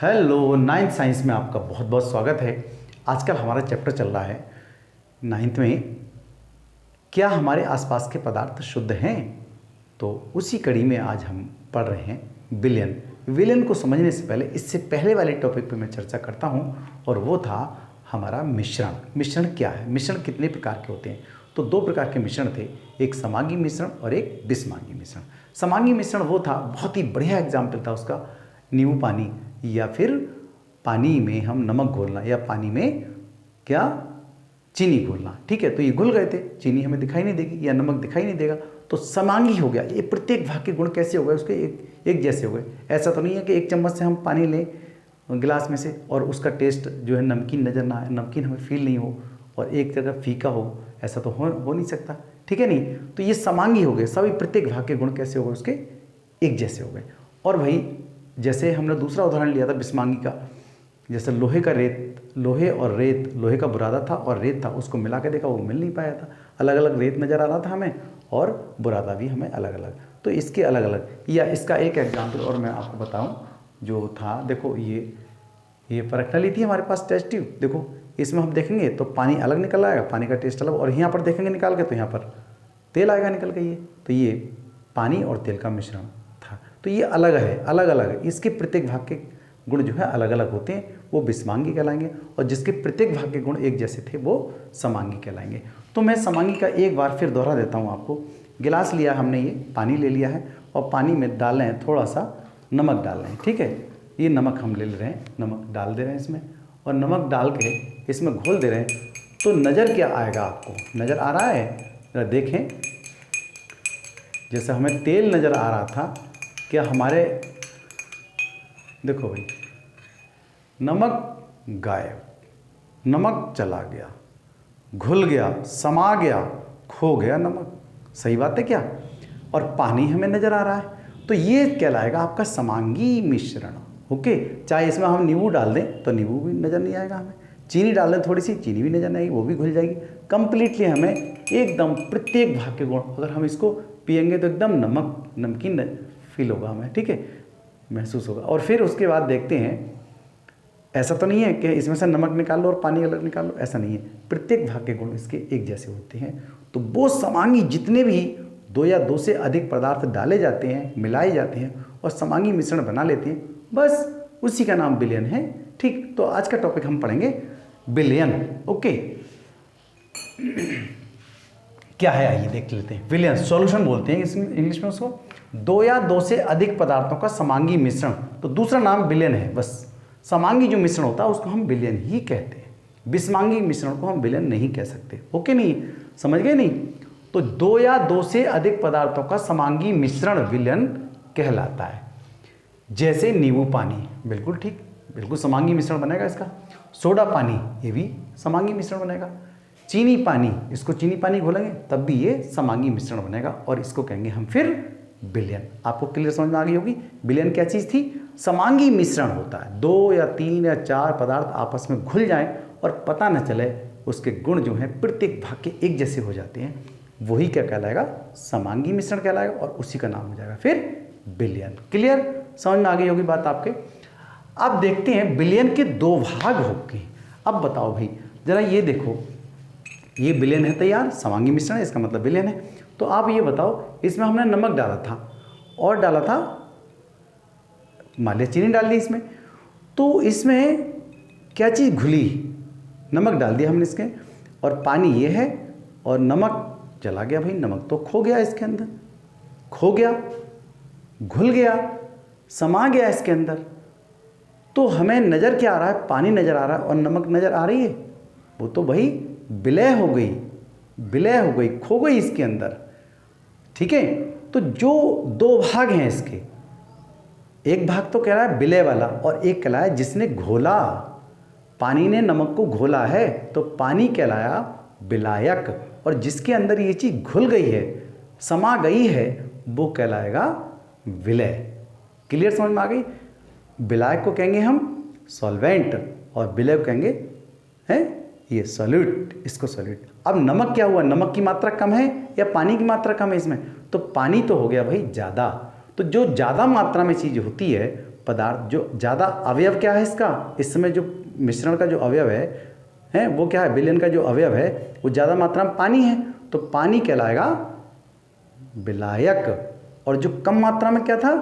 Hello, ninth science में आपका बहुत बहुत स्वागत है। आजकल हमारा चैप्टर चल रहा है नाइन्थ में, क्या हमारे आसपास के पदार्थ शुद्ध हैं। तो उसी कड़ी में आज हम पढ़ रहे हैं विलयन। विलयन को समझने से पहले इससे पहले वाले टॉपिक पे मैं चर्चा करता हूँ, और वो था हमारा मिश्रण। मिश्रण क्या है, मिश्रण कितने प्रकार के होते हैं। तो दो प्रकार के मिश्रण थे, एक समांगी मिश्रण और एक विषमांगी मिश्रण। समांगी मिश्रण वो था, बहुत ही बढ़िया एग्जाम्पल था उसका, नींबू पानी, या फिर पानी में हम नमक घोलना, या पानी में क्या चीनी घोलना। ठीक है, तो ये घुल गए थे, चीनी हमें दिखाई नहीं देगी या नमक दिखाई नहीं देगा, तो समांगी हो गया। ये प्रत्येक भाग के गुण कैसे हो गए, उसके एक जैसे हो गए। ऐसा तो नहीं है कि एक चम्मच से हम पानी लें गिलास में से और उसका टेस्ट जो है नमकीन नज़र ना आए, नमकीन हमें फील नहीं हो, और एक जगह फीका हो, ऐसा तो हो नहीं सकता। ठीक है नहीं, तो ये समांगी हो गए। सभी प्रत्येक भाग के गुण कैसे हो गए, उसके एक जैसे हो गए। और भाई जैसे हमने दूसरा उदाहरण लिया था विषमांगी का, जैसे लोहे का रेत, लोहे और रेत, लोहे का बुरादा था और रेत था, उसको मिला के देखा, वो मिल नहीं पाया था। अलग अलग रेत नज़र आ रहा था हमें, और बुरादा भी हमें अलग अलग। तो इसके अलग अलग, या इसका एक एग्जाम्पल और मैं आपको बताऊं जो था, देखो ये परख ली थी हमारे पास टेस्ट ट्यूब। देखो इसमें हम देखेंगे तो पानी अलग निकल आएगा, पानी का टेस्ट अलग, और यहाँ पर देखेंगे निकाल के तो यहाँ पर तेल आएगा निकल के। ये तो ये पानी और तेल का मिश्रण था। तो ये अलग है, अलग अलग है। इसके प्रत्येक भाग के गुण जो है अलग अलग होते हैं, वो विषमांगी कहलाएंगे, और जिसके प्रत्येक भाग के गुण एक जैसे थे वो समांगी कहलाएंगे। तो मैं समांगी का एक बार फिर दोहरा देता हूँ आपको। गिलास लिया हमने, ये पानी ले लिया है, और पानी में डाल रहे हैं थोड़ा सा नमक डाल रहे हैं। ठीक है, ये नमक हम ले रहे हैं, नमक डाल दे रहे हैं इसमें, और नमक डाल के इसमें घोल दे रहे हैं। तो नज़र क्या आएगा, आपको नज़र आ रहा है, जरा देखें। जैसे हमें तेल नज़र आ रहा था, क्या हमारे, देखो भाई, नमक गायब, नमक चला गया, घुल गया, समा गया, खो गया नमक। सही बात है क्या। और पानी हमें नज़र आ रहा है, तो ये कहलाएगा आपका समांगी मिश्रण। ओके, चाहे इसमें हम नींबू डाल दें तो नींबू भी नज़र नहीं आएगा हमें, चीनी डाल दें थोड़ी सी, चीनी भी नज़र नहीं आएगी, वो भी घुल जाएगी। कंप्लीटली हमें एकदम प्रत्येक भाग के गुण, अगर हम इसको पियेंगे तो एकदम नमकीन फील होगा हमें। ठीक है, महसूस होगा। और फिर उसके बाद देखते हैं, ऐसा तो नहीं है कि इसमें से नमक निकाल लो और पानी अलग निकाल लो, ऐसा नहीं है। प्रत्येक भाग के गुण इसके एक जैसे होते हैं। तो वो समांगी, जितने भी दो या दो से अधिक पदार्थ डाले जाते हैं, मिलाए जाते हैं और समांगी मिश्रण बना लेते हैं, बस उसी का नाम विलयन है। ठीक, तो आज का टॉपिक हम पढ़ेंगे विलयन। ओके, क्या है आइए देख लेते हैं। विलयन सॉल्यूशन बोलते हैं इंग्लिश में उसको, दो या दो से अधिक पदार्थों का समांगी मिश्रण। तो दूसरा नाम विलयन है। बस समांगी जो मिश्रण होता है उसको हम विलयन ही कहते हैं, विषमांगी मिश्रण को हम विलयन नहीं कह सकते। ओके नहीं, समझ गए नहीं। तो दो या दो से अधिक पदार्थों का समांगी मिश्रण विलयन कहलाता है। जैसे नींबू पानी, बिल्कुल ठीक, बिल्कुल समांगी मिश्रण बनेगा इसका। सोडा पानी, ये भी समांगी मिश्रण बनेगा। चीनी पानी, इसको चीनी पानी घोलेंगे तब भी ये समांगी मिश्रण बनेगा, और इसको कहेंगे हम फिर विलयन। आपको क्लियर समझ में आ गई होगी। विलयन क्या चीज़ थी, समांगी मिश्रण होता है, दो या तीन या चार पदार्थ आपस में घुल जाएं और पता न चले, उसके गुण जो हैं प्रत्येक भाग के एक जैसे हो जाते हैं, वही क्या कहलाएगा, समांगी मिश्रण कहलाएगा, और उसी का नाम हो जाएगा फिर विलयन। क्लियर, समझ में आ गई होगी बात आपके। अब देखते हैं विलयन के दो भाग होंगे। अब बताओ भाई, जरा ये देखो, ये विलयन है तैयार, समांगी मिश्रण है, इसका मतलब विलयन है। तो आप ये बताओ, इसमें हमने नमक डाला था और डाला था, मान लिया चीनी डाल दी इसमें, तो इसमें क्या चीज़ घुली, नमक डाल दिया हमने इसके, और पानी ये है, और नमक चला गया भाई, नमक तो खो गया इसके अंदर, खो गया, घुल गया, समा गया इसके अंदर। तो हमें नज़र क्या आ रहा है, पानी नज़र आ रहा है और नमक नज़र आ रही है, वो तो भाई विलय हो गई, विलय हो गई, खो गई इसके अंदर। ठीक है, तो जो दो भाग हैं इसके, एक भाग तो कह रहा है विलय वाला, और एक कहलाया जिसने घोला, पानी ने नमक को घोला है तो पानी कहलाया विलायक, और जिसके अंदर ये चीज़ घुल गई है, समा गई है, वो कहलाएगा विलय। क्लियर, समझ में आ गई। विलायक को कहेंगे हम सॉल्वेंट, और विलय को कहेंगे हैं ये सॉल्यूट, इसको सॉल्यूट। अब नमक क्या हुआ, नमक की मात्रा कम है या पानी की मात्रा कम है इसमें, तो पानी तो हो गया भाई ज़्यादा। तो जो ज़्यादा मात्रा में चीज़ होती है पदार्थ जो ज़्यादा अवयव क्या है इसका, इस समय जो मिश्रण का जो अवयव है वो क्या है, विलयन का जो अवयव है वो ज़्यादा मात्रा में पानी है, तो पानी कहलाएगा विलायक। और जो कम मात्रा में क्या था,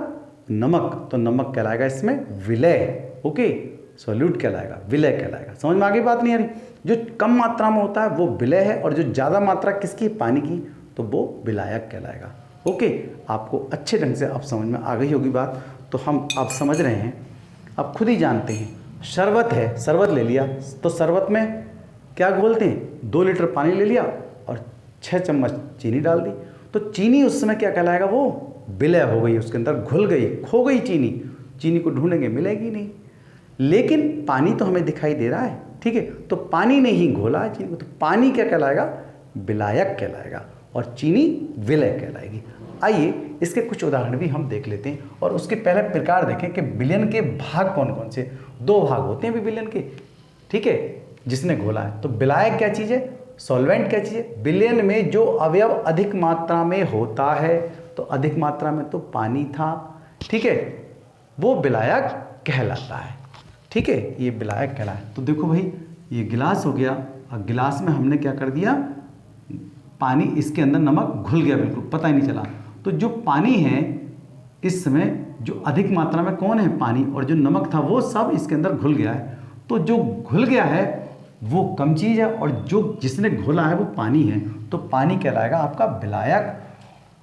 नमक, तो नमक कहलाएगा इसमें विलय। ओके, सॉल्यूट कहलाएगा, विलय कहलाएगा। समझ में आगे बात नहीं आ रही? जो कम मात्रा में होता है वो विलय है, और जो ज़्यादा मात्रा किसकी, पानी की, तो वो विलायक कहलाएगा। ओके, आपको अच्छे ढंग से अब समझ में आ गई होगी बात। तो हम अब समझ रहे हैं, अब खुद ही जानते हैं। शरबत है, शरबत ले लिया, तो शरबत में क्या घोलते हैं, 2 लीटर पानी ले लिया और 6 चम्मच चीनी डाल दी, तो चीनी उस समय क्या कहलाएगा, वो विलय हो गई, उसके अंदर घुल गई, खो गई चीनी। चीनी को ढूंढेंगे मिलेगी नहीं, लेकिन पानी तो हमें दिखाई दे रहा है, ठीक है, तो पानी ने ही घोला है चीनी को, तो पानी क्या कहलाएगा, विलायक कहलाएगा, और चीनी विलय कहलाएगी। आइए इसके कुछ उदाहरण भी हम देख लेते हैं, और उसके पहले प्रकार देखें कि विलयन के भाग कौन कौन से। 2 भाग होते हैं भी विलयन के, ठीक है, जिसने घोला है। तो विलायक क्या चीज़ है, सॉल्वेंट क्या चीज़ है, विलयन में जो अवयव अधिक मात्रा में होता है, तो अधिक मात्रा में तो पानी था, ठीक है, वो विलायक कहलाता है, ठीक है, ये विलायक कहलाता है। तो देखो भाई, ये गिलास हो गया, और गिलास में हमने क्या कर दिया, पानी, इसके अंदर नमक घुल गया, बिल्कुल पता ही नहीं चला। तो जो पानी है इस समय, जो अधिक मात्रा में कौन है, पानी, और जो नमक था वो सब इसके अंदर घुल गया है। तो जो घुल गया है वो कम चीज़ है, और जो जिसने घोला है वो पानी है, तो पानी कहलाएगा आपका विलायक।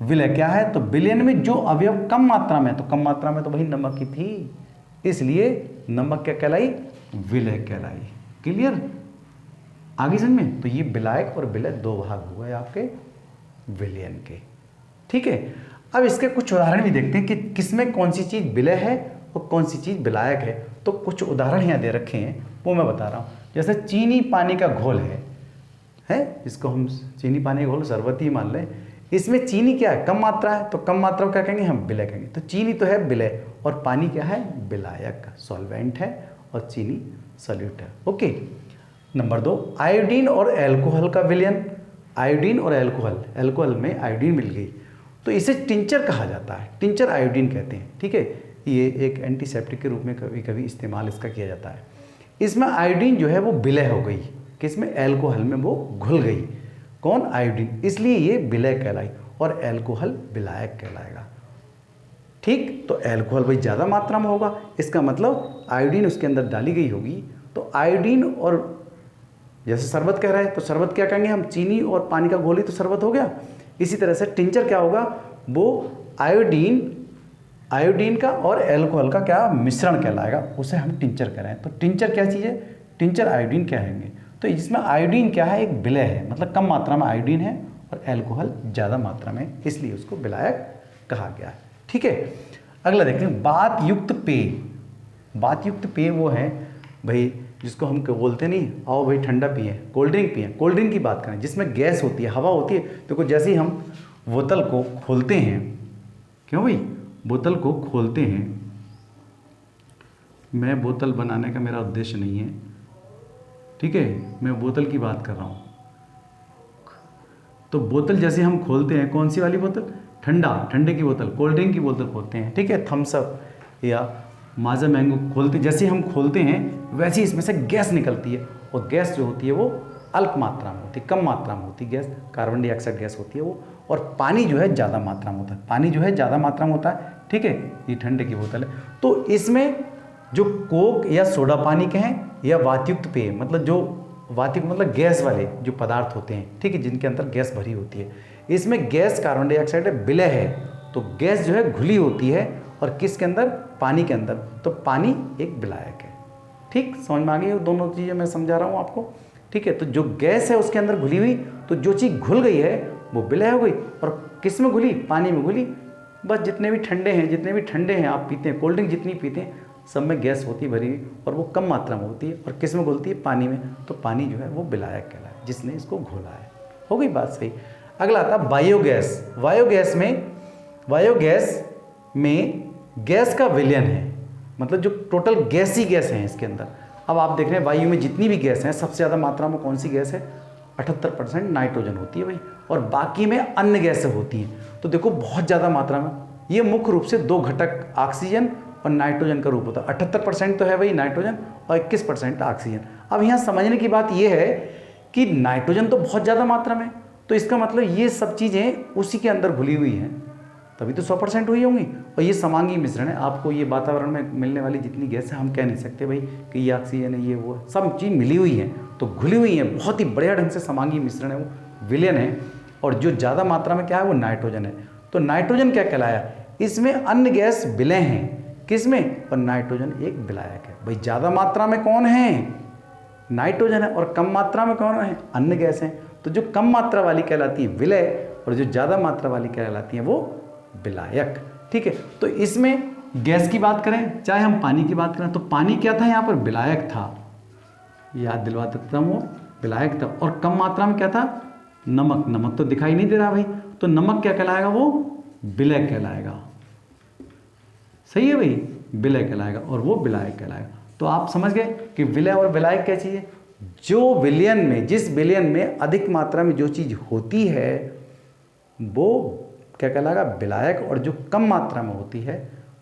विलय क्या है, तो विलयन में जो अवयव कम मात्रा में, तो कम मात्रा में तो वही नमक ही थी, इसलिए नमक क्या कहलाई, विलय कहलाई। क्लियर, आगे समझ में? तो ये विलायक और विलय 2 भाग हुए आपके विलयन के, ठीक है। अब इसके कुछ उदाहरण भी देखते हैं कि किसमें कौन सी चीज़ विलय है और कौन सी चीज़ विलायक है। तो कुछ उदाहरण यहाँ दे रखे हैं, वो मैं बता रहा हूँ। जैसे चीनी पानी का घोल है, इसको हम चीनी पानी का घोल शरबत ही मान लें। इसमें चीनी क्या है, कम मात्रा है, तो कम मात्रा को क्या कहेंगे, हम विलय कहेंगे। तो चीनी तो है विलय, और पानी क्या है, विलायक, सॉल्वेंट है, और चीनी सॉल्यूट है। ओके, नंबर 2, आयोडीन और एल्कोहल का विलयन। आयोडीन और एल्कोहल, एल्कोहल में आयोडीन मिल गई, तो इसे टिंचर कहा जाता है, टिंचर आयोडीन कहते हैं, ठीक है। ये एक एंटीसेप्टिक के रूप में कभी कभी इस्तेमाल इसका किया जाता है। इसमें आयोडीन जो है वो विलय हो गई, किसमें, एल्कोहल में वो घुल गई, कौन, आयोडीन, इसलिए ये विलय कहलाई, और एल्कोहल विलायक कहलाएगा, ठीक। तो एल्कोहल भाई ज़्यादा मात्रा में होगा, इसका मतलब आयोडीन उसके अंदर डाली गई होगी, तो आयोडीन, और जैसे शरबत कह रहे हैं तो शरबत क्या कहेंगे हम, चीनी और पानी का घोल ही तो शरबत हो गया। इसी तरह से टिंचर क्या होगा, वो आयोडीन का और एल्कोहल का क्या मिश्रण कहलाएगा, उसे हम टिंचर कह रहे हैं। तो टिंचर क्या चीज़ है, टिंचर आयोडीन कहेंगे। तो इसमें आयोडीन क्या है, एक विलय है, मतलब कम मात्रा में आयोडीन है, और एल्कोहल ज़्यादा मात्रा में, इसलिए उसको विलायक कहा गया है, ठीक है। अगला देखते हैं, बात युक्त पेय। बात युक्त पेय वो है भाई जिसको हम बोलते नहीं, आओ भाई ठंडा पिए, कोल्ड ड्रिंक पिए, कोल्ड ड्रिंक की बात करें जिसमें गैस होती है, हवा होती है। देखो जैसे ही हम बोतल को खोलते हैं, क्यों भाई, बोतल को खोलते हैं, मैं बोतल बनाने का मेरा उद्देश्य नहीं है, ठीक है, मैं बोतल की बात कर रहा हूँ। तो बोतल जैसे हम खोलते हैं, कौन सी वाली बोतल, ठंडे की बोतल, कोल्ड ड्रिंक की बोतल खोलते हैं, ठीक है, थम्स अप या माजा मैंगो खोलते, जैसे हम खोलते हैं वैसे ही इसमें से गैस निकलती है, और गैस जो होती है वो अल्प मात्रा में होती है, कम मात्रा में होती है गैस, कार्बन डाइऑक्साइड गैस होती है वो, और पानी जो है ज़्यादा मात्रा में होता है, पानी जो है ज़्यादा मात्रा में होता है, ठीक है। ये ठंडे की बोतल है, तो इसमें जो कोक या सोडा पानी कहें या वातयुक्त पेय, मतलब जो वातयुक्त मतलब गैस वाले जो पदार्थ होते हैं, ठीक है, जिनके अंदर गैस भरी होती है, इसमें गैस कार्बन डाइऑक्साइड विलय है, तो गैस जो है घुली होती है, और किसके अंदर, पानी के अंदर, तो पानी एक विलायक है, ठीक। समझ में आ गई, दोनों चीज़ें मैं समझा रहा हूँ आपको, ठीक है। तो जो गैस है उसके अंदर घुली हुई, तो जो चीज़ घुल गई है वो विलय हो गई, और किस में घुली, पानी में घुली। बस जितने भी ठंडे हैं आप पीते हैं, कोल्ड ड्रिंक जितनी पीते हैं, सब में गैस होती है भरी हुई, और वो कम मात्रा में होती है, और किस में घुलती है, पानी में, तो पानी जो है वो विलायक कहलाए, जिसने इसको घोला है। हो गई बात सही। अगला आता बायोगैस। बायोगैस में गैस का विलयन है, मतलब जो टोटल गैस ही गैस है इसके अंदर। अब आप देख रहे हैं वायु में जितनी भी गैस हैं, सबसे ज़्यादा मात्रा में कौन सी गैस है, 78% नाइट्रोजन होती है भाई, और बाकी में अन्य गैसें होती हैं। तो देखो बहुत ज़्यादा मात्रा में, ये मुख्य रूप से 2 घटक, ऑक्सीजन और नाइट्रोजन का रूप होता है। 78% तो है भाई नाइट्रोजन और 21% ऑक्सीजन। अब यहाँ समझने की बात यह है कि नाइट्रोजन तो बहुत ज़्यादा मात्रा में, तो इसका मतलब ये सब चीज़ें उसी के अंदर घुली हुई हैं, तभी तो 100% हुई होंगी। और ये समांगी मिश्रण है। आपको ये वातावरण में मिलने वाली जितनी गैस है हम कह नहीं सकते भाई कि ये ऑक्सीजन है, ये वो है, सब चीज़ मिली हुई है तो घुली हुई है। बहुत ही बढ़िया ढंग से समांगी मिश्रण है, वो विलयन है। और जो ज़्यादा मात्रा में क्या है वो नाइट्रोजन है। तो नाइट्रोजन क्या कहलाया, इसमें अन्य गैस विलय हैं, किसमें, और नाइट्रोजन एक विलायक है। भाई ज़्यादा मात्रा में कौन है, नाइट्रोजन है, और कम मात्रा में कौन है, अन्य गैस हैं। तो जो कम मात्रा वाली कहलाती है विलय और जो ज़्यादा मात्रा वाली कहलाती है वो विलायक। ठीक है, तो इसमें गैस की बात करें चाहे हम पानी की बात करें तो पानी क्या था यहाँ पर, विलायक था, याद दिलवा देता हूँ, वो विलायक था। और कम मात्रा में क्या था, नमक। नमक तो दिखाई नहीं दे रहा भाई, तो नमक क्या कहलाएगा, वो विलय कहलाएगा। सही है भाई, विलय कहलाएगा और वो विलायक कहलाएगा। तो आप समझ गए कि विलय और विलायक क्या चीज़ है। जो विलयन में, जिस विलयन में अधिक मात्रा में जो चीज़ होती है वो क्या कहलाएगा, विलायक, और जो कम मात्रा में होती है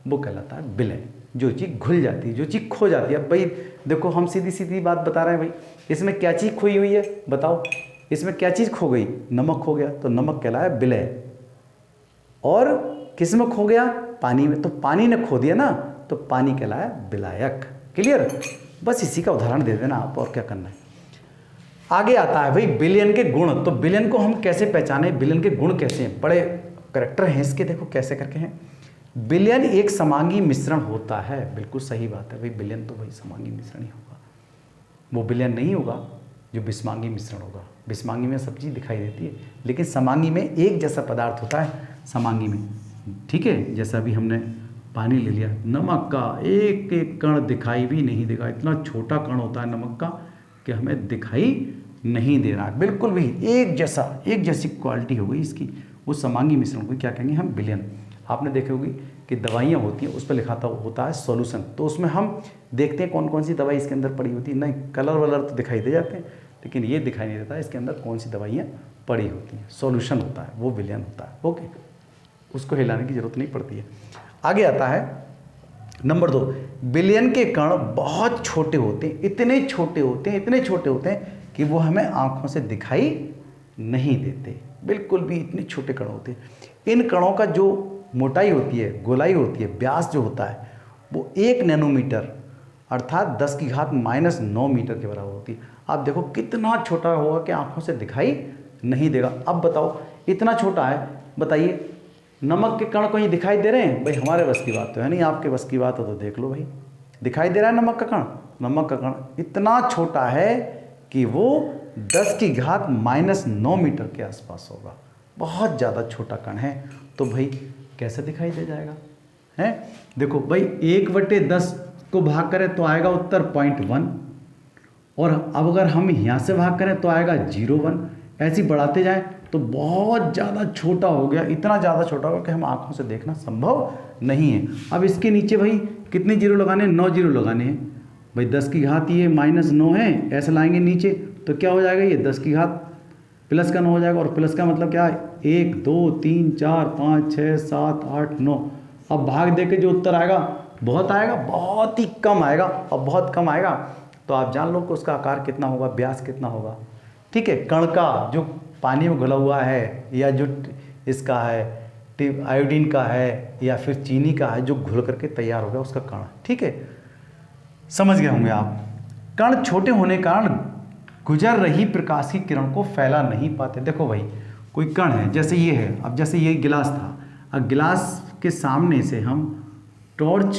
वो कहलाता है विलय। जो चीज़ घुल जाती है, जो चीज़ खो जाती है। अब भाई देखो हम सीधी सीधी बात बता रहे हैं भाई, इसमें क्या चीज़ खोई हुई है बताओ, इसमें क्या चीज़ खो गई, नमक खो गया, तो नमक कहलाया विलय। और किस में खो गया, पानी में, तो पानी ने खो दिया ना, तो पानी कहलाया विलायक। क्लियर, बस इसी का उदाहरण दे देना आप, और क्या करना है। आगे आता है भाई विलयन के गुण। तो विलयन को हम कैसे पहचाने, विलयन के गुण कैसे हैं, बड़े करैक्टर हैं इसके, देखो कैसे करके हैं। विलयन एक समांगी मिश्रण होता है, बिल्कुल सही बात है भाई, विलयन तो भाई समांगी मिश्रण ही होगा, वो विलयन नहीं होगा जो विषमांगी मिश्रण होगा। विषमांगी में सब चीज़ दिखाई देती है, लेकिन समांगी में एक जैसा पदार्थ होता है समांगी में। ठीक है, जैसा अभी हमने पानी ले लिया, नमक का एक एक कण दिखाई भी नहीं देगा, इतना छोटा कण होता है नमक का कि हमें दिखाई नहीं दे रहा है, बिल्कुल भी एक जैसा, एक जैसी क्वालिटी हो गई इसकी, वो समांगी मिश्रण को क्या कहेंगे हम, विलयन। आपने देखे होगी कि दवाइयाँ होती हैं उस पर लिखा होता है सॉल्यूशन, तो उसमें हम देखते हैं कौन कौन सी दवाई इसके अंदर पड़ी होती है, नहीं कलर वलर तो दिखाई दे जाते हैं, लेकिन ये दिखाई नहीं देता इसके अंदर कौन सी दवाइयाँ पड़ी होती हैं। सॉल्यूशन होता है वो विलयन होता है। ओके, उसको हिलाने की जरूरत नहीं पड़ती है। आगे आता है नंबर 2, विलयन के कण बहुत छोटे होते हैं, इतने छोटे होते हैं, इतने छोटे होते हैं कि वो हमें आँखों से दिखाई नहीं देते, बिल्कुल भी इतने छोटे कण होते हैं। इन कणों का जो मोटाई होती है, गोलाई होती है, व्यास जो होता है वो 1 नैनोमीटर अर्थात 10⁻⁹ मीटर के बराबर होती है। आप देखो कितना छोटा होगा कि आंखों से दिखाई नहीं देगा। अब बताओ इतना छोटा है, बताइए नमक के कण कहीं दिखाई दे रहे हैं भाई, हमारे बस की बात तो है नहीं, आपके बस की बात हो तो देख लो भाई, दिखाई दे रहा है नमक का कण, नमक का कण इतना छोटा है कि वो 10⁻⁹ मीटर के आसपास होगा, बहुत ज़्यादा छोटा कण है। तो भाई कैसे दिखाई दे जाएगा है, देखो भाई 1/10 को भाग करें तो आएगा उत्तर 0.1, और अब अगर हम यहाँ से भाग करें तो आएगा 0.1, ऐसे बढ़ाते जाएं तो बहुत ज़्यादा छोटा हो गया, इतना ज़्यादा छोटा होगा कि हम आँखों से देखना संभव नहीं है। अब इसके नीचे भाई कितने जीरो लगाने हैं, 9 जीरो लगाने हैं भाई, 10 की घात ये -9 है, ऐसे लाएंगे नीचे तो क्या हो जाएगा, ये 10 की घात प्लस का 9 हो जाएगा, और प्लस का मतलब क्या है 1 2 3 4 5 6 7 8 9। अब भाग दे के जो उत्तर आएगा बहुत आएगा, बहुत ही कम आएगा, और बहुत कम आएगा तो आप जान लो कि उसका आकार कितना होगा, व्यास कितना होगा। ठीक है, कण का जो पानी में घुला हुआ है या जो इसका है आयोडीन का है या फिर चीनी का है जो घुल करके तैयार हो गया उसका कण। ठीक है, समझ गए होंगे आप। कण छोटे होने के कारण गुजर रही प्रकाश की किरण को फैला नहीं पाते। देखो भाई कोई कण है, जैसे ये है, अब जैसे ये गिलास था, अब गिलास के सामने से हम टॉर्च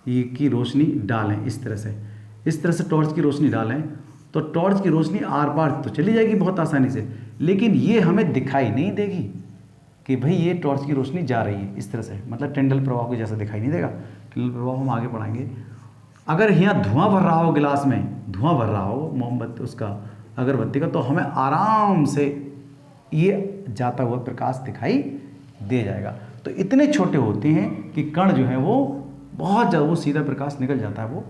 की रोशनी डालें, इस तरह से टॉर्च की रोशनी डालें तो टॉर्च की रोशनी आर पार तो चली जाएगी बहुत आसानी से, लेकिन ये हमें दिखाई नहीं देगी कि भाई ये टॉर्च की रोशनी जा रही है इस तरह से, मतलब टिंडल प्रभाव के जैसा दिखाई नहीं देगा। टिंडल प्रभाव हम आगे पढ़ाएंगे। अगर यहाँ धुआं भर रहा हो, गिलास में धुआं भर रहा हो मोमबत्ती उसका अगरबत्ती का, तो हमें आराम से ये जाता हुआ प्रकाश दिखाई दे जाएगा। तो इतने छोटे होते हैं कि कण जो है वो बहुत ज़्यादा, वो सीधा प्रकाश निकल जाता है, वो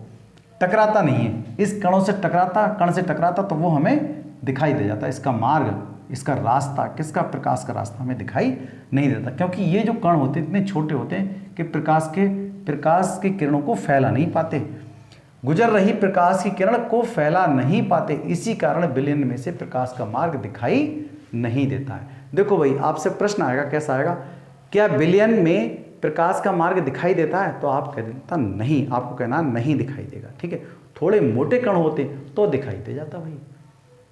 टकराता नहीं है, इस कणों से टकराता, कण से टकराता तो वो हमें दिखाई दे जाता है। इसका मार्ग, इसका रास्ता, किसका प्रकाश का रास्ता हमें दिखाई नहीं देता, क्योंकि ये जो कण होते हैं इतने छोटे होते हैं कि प्रकाश के प्रकाश की किरणों को फैला नहीं पाते, गुजर रही प्रकाश की किरण को फैला नहीं पाते, इसी कारण विलयन में से प्रकाश का मार्ग दिखाई नहीं देता है। देखो भाई, आपसे प्रश्न आएगा, कैसा आएगा, क्या विलयन में प्रकाश का मार्ग दिखाई देता है? तो आप कह देता नहीं, आपको कहना नहीं दिखाई देगा। ठीक है, थोड़े मोटे कण होते तो दिखाई दे जाता भाई,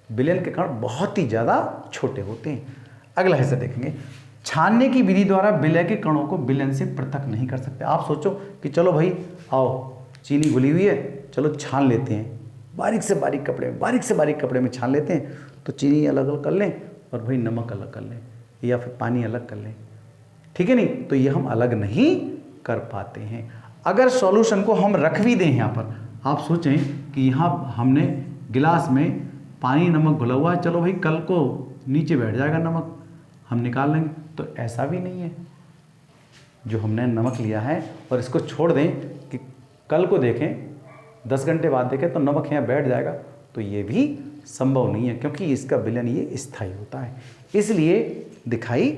विलयन के कण बहुत ही ज़्यादा छोटे होते हैं। अगला हिस्सा देखेंगे, छानने की विधि द्वारा विलय के कणों को विलयन से पृथक नहीं कर सकते। आप सोचो कि चलो भाई आओ, चीनी घुली हुई है, चलो छान लेते हैं, बारीक से बारीक कपड़े में, बारीक से बारीक कपड़े में छान लेते हैं, तो चीनी अलग अलग कर लें और भाई नमक अलग कर लें या फिर पानी अलग कर लें, ठीक है नहीं, तो ये हम अलग नहीं कर पाते हैं। अगर सॉल्यूशन को हम रख भी दें यहाँ पर, आप सोचें कि यहाँ हमने गिलास में पानी नमक घुला हुआ है, चलो भाई कल को नीचे बैठ जाएगा नमक, हम निकाल लेंगे, तो ऐसा भी नहीं है। जो हमने नमक लिया है और इसको छोड़ दें कि कल को देखें, 10 घंटे बाद देखें तो नमक यहाँ बैठ जाएगा, तो ये भी संभव नहीं है, क्योंकि इसका विलयन ये स्थायी होता है, इसलिए दिखाई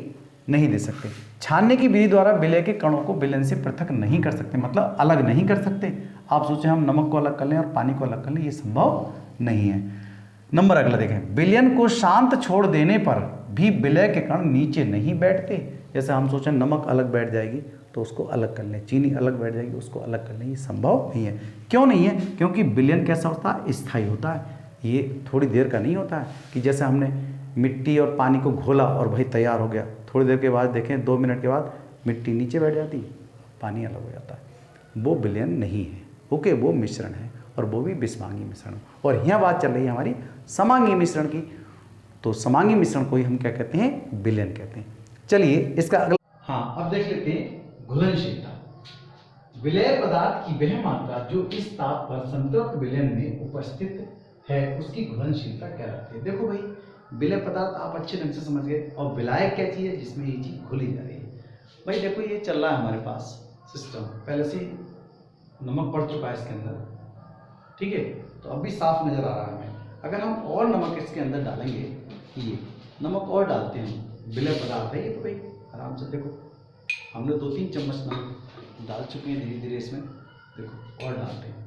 नहीं दे सकते। छानने की विधि द्वारा विलय के कणों को विलयन से पृथक नहीं कर सकते, मतलब अलग नहीं कर सकते। आप सोचें हम नमक को अलग कर लें और पानी को अलग कर लें, ये संभव नहीं है। नंबर अगला देखें, विलयन को शांत छोड़ देने पर भी विलय के कण नीचे नहीं बैठते। जैसे हम सोचें नमक अलग बैठ जाएगी तो उसको अलग कर लें, चीनी अलग बैठ जाएगी उसको अलग कर लें, ये संभव नहीं है। क्यों नहीं है? क्योंकि विलयन कैसा होता है? स्थायी होता है। ये थोड़ी देर का नहीं होता है कि जैसे हमने मिट्टी और पानी को घोला और भाई तैयार हो गया, थोड़ी देर के बाद देखें 2 मिनट के बाद मिट्टी नीचे बैठ जाती, पानी अलग हो जाता है, वो विलयन नहीं है। ओके, वो मिश्रण है और वो भी विषमांगी मिश्रण। और यहाँ बात चल रही है हमारी समांगी मिश्रण की, तो समांगी मिश्रण को ही हम क्या कहते हैं? विलयन कहते हैं। चलिए इसका अगला, हाँ अब देख लेते हैं घुलनशीलता। विलय पदार्थ की वह मात्रा जो इस ताप पर संतृप्त विलयन में उपस्थित है उसकी घुलनशीलता कहलाती है। देखो भाई, विलय पदार्थ आप अच्छे ढंग से समझ गए, और विलायक क्या चीज़ है? जिसमें ये चीज़ घुली जा रही है। भाई देखो, ये चल रहा है हमारे पास सिस्टम, पहले से नमक पड़ चुका है इसके अंदर, ठीक है, तो अब भी साफ नजर आ रहा है हमें। अगर हम और नमक इसके अंदर डालेंगे, ये नमक और डालते हैं, विलय पदार्थ है ये, तो भाई आराम से देखो हमने 2-3 चम्मच नमक डाल चुके हैं, धीरे धीरे इसमें देखो और डालते हैं,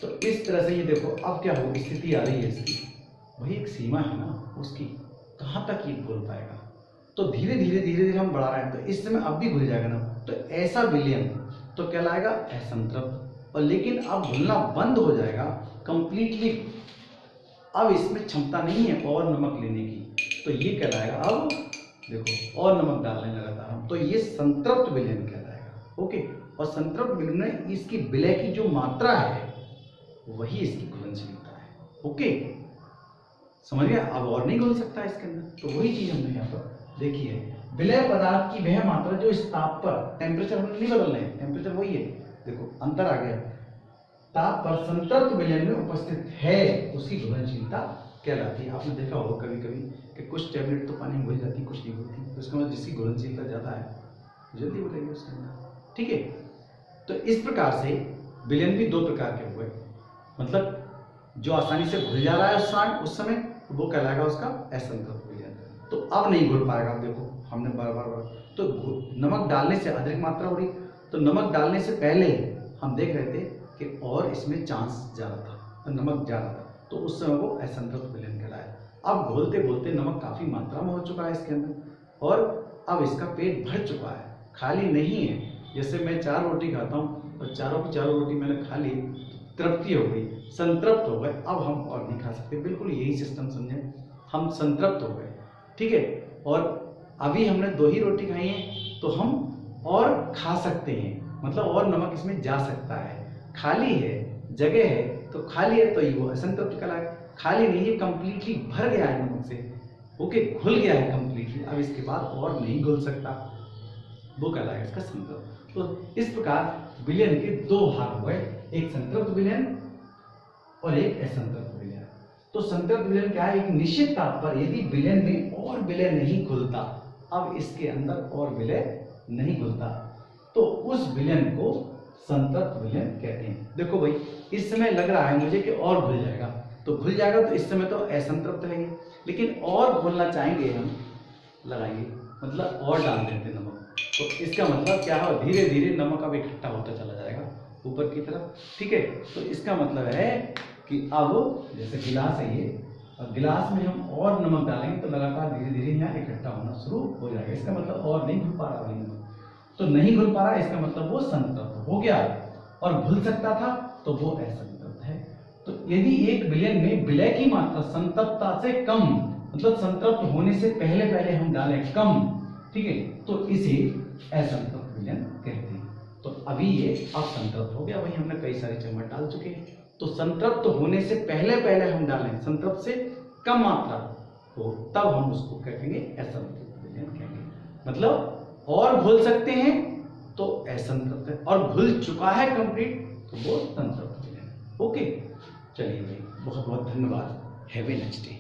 तो इस तरह से ये देखो अब क्या हो, स्थिति आ रही है इसकी, वही एक सीमा है ना उसकी, कहाँ तक ये घुल पाएगा। तो धीरे धीरे हम बढ़ा रहे हैं, तो इस समय अब भी घुल जाएगा ना, तो ऐसा विलयन तो कहलाएगा असंतृप्त। और लेकिन अब घुलना बंद हो जाएगा कंप्लीटली, अब इसमें क्षमता नहीं है और नमक लेने की, तो ये कहलाएगा, अब देखो और नमक डालने लगातार हम, तो ये संतृप्त विलयन कहलाएगा। ओके, और संतृप्त विलयन में इसकी विलय की जो मात्रा है वही इसकी घुलनशीलता है। ओके, समझ गया? अब और नहीं घुल सकता इसके अंदर, तो वही चीज हमने यहाँ पर देखी है। विलय पदार्थ की वह मात्रा जो इस ताप पर, टेम्परेचर हमने नहीं बदल रहे हैं, टेम्परेचर वही है, देखो अंतर आ गया, ताप पर संतृप्त विलयन में उपस्थित है उसकी घुलनशीलता कहलाती है। आपने देखा होगा कभी कभी कि कुछ टैबलेट तो पानी में घुल जाती, कुछ नहीं घुलती, तो इसका मतलब जिसकी घुलनशीलता ज़्यादा है जल्दी घुलेगी उसके अंदर, ठीक है। तो इस प्रकार से विलयन भी 2 प्रकार के हुए, मतलब जो आसानी से घुल जा रहा है उस समय वो कहलाएगा उसका असंतृप्त विलयन। तो अब नहीं घुल पाएगा, देखो हमने बार बार तो नमक डालने से अधिक मात्रा हो रही, तो नमक डालने से पहले हम देख रहे थे कि और इसमें चांस ज़्यादा था, तो नमक ज़्यादा था, तो उस समय वो असंतृप्त विलयन कहलाया। अब घोलते घोलते नमक काफ़ी मात्रा में हो चुका है इसके अंदर, और अब इसका पेट भर चुका है, खाली नहीं है। जैसे मैं 4 रोटी खाता हूँ और चारों की चारों रोटी मैंने खा ली, तृप्ति हो गई, संतृप्त हो गए, अब हम और नहीं खा सकते। बिल्कुल यही सिस्टम समझें, हम संतृप्त हो गए, ठीक है, और अभी हमने 2 ही रोटी खाई है तो हम और खा सकते हैं, मतलब और नमक इसमें जा सकता है, खाली है, जगह है, तो खाली है तो ये वो असंतृप्त कहलाएगा। खाली नहीं है, कंप्लीटली भर गया है नमक से, ओके, घुल गया है कंप्लीटली, अब इसके बाद और नहीं घुल सकता, वो कहलाएगा इसका संतृप्त। तो इस प्रकार विलयन के 2 भाग हुए, एक संतृप्त विलयन और एक असंतृप्त विलयन। तो संतृप्त विलयन क्या है? एक निश्चित ताप पर यदि विलयन में और विलय नहीं घुलता, अब इसके अंदर और विलय नहीं घुलता, तो उस विलयन को संतृप्त विलयन कहते हैं। देखो भाई, इस समय लग रहा है मुझे कि और घुल जाएगा, तो घुल जाएगा, तो इस समय तो असंतृप्त है, लेकिन और घुलना चाहेंगे हम, लगाएंगे, मतलब और डाल देते नमक, तो इसका मतलब क्या है, धीरे धीरे नमक अब इकट्ठा होता चला जाएगा ऊपर की तरफ, ठीक है। तो इसका मतलब है कि अब जैसे गिलास है ये, और गिलास में हम और नमक डालेंगे तो लगातार धीरे धीरे यहाँ इकट्ठा होना शुरू हो जाएगा। इसका मतलब और नहीं घुल पा रहा वही नमक, तो नहीं घुल पा रहा, इसका मतलब वो संतृप्त हो गया, और घुल सकता था तो वो असंतृप्त है। तो यदि 1 विलयन में विलय की मात्रा संतृप्तता से कम, मतलब संतृप्त होने से पहले पहले हम डालें कम, ठीक है, तो इसे असंतृप्त विलयन कहते हैं। तो अभी ये असंतृप्त हो गया, वही हमने कई सारे चम्मच डाल चुके हैं। तो संतृप्त होने से पहले पहले हम डालें, संतृप्त से कम मात्रा हो, तब हम उसको कहेंगे असंतृप्त विलयन कहेंगे। मतलब और घुल सकते हैं तो असंतृप्त है, और घुल चुका है कंप्लीट तो वो संतृप्त विलयन। ओके, चलिए भाई, बहुत बहुत धन्यवाद। Have a nice day.